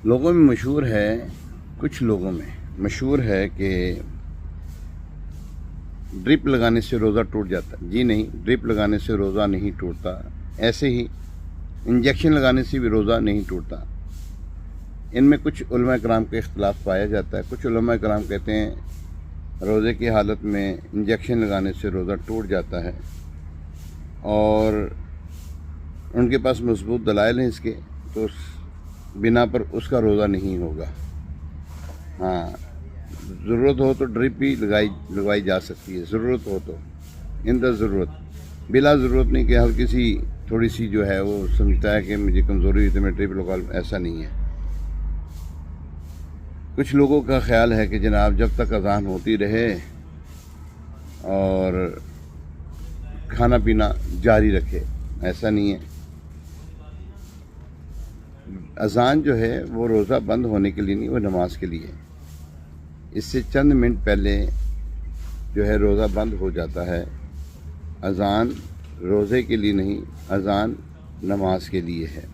लोगों में मशहूर है, कुछ लोगों में मशहूर है कि ड्रिप लगाने से रोज़ा टूट जाता है। जी नहीं, ड्रिप लगाने से रोज़ा नहीं टूटता। ऐसे ही इंजेक्शन लगाने से भी रोज़ा नहीं टूटता। इनमें कुछ उलमा कराम का इख्तिलाफ पाया जाता है। कुछ उलमा कराम कहते हैं रोज़े की हालत में इंजेक्शन लगाने से रोज़ा टूट जाता है और उनके पास मजबूत दलाइल हैं इसके, तो उस बिना पर उसका रोज़ा नहीं होगा। हाँ, ज़रूरत हो तो ड्रिप भी लगवाई जा सकती है, ज़रूरत हो तो, इन द ज़रूरत, बिला ज़रूरत नहीं कि हल्की सी थोड़ी सी जो है वो समझता है कि मुझे कमज़ोरी हुई तो मैं ड्रिप लगा लूँ, ऐसा नहीं है। कुछ लोगों का ख्याल है कि जनाब जब तक अज़ान होती रहे और खाना पीना जारी रखे, ऐसा नहीं है। अज़ान जो है वो रोज़ा बंद होने के लिए नहीं, वो नमाज के लिए। इससे चंद मिनट पहले जो है रोज़ा बंद हो जाता है। अज़ान रोज़े के लिए नहीं, अज़ान नमाज के लिए है।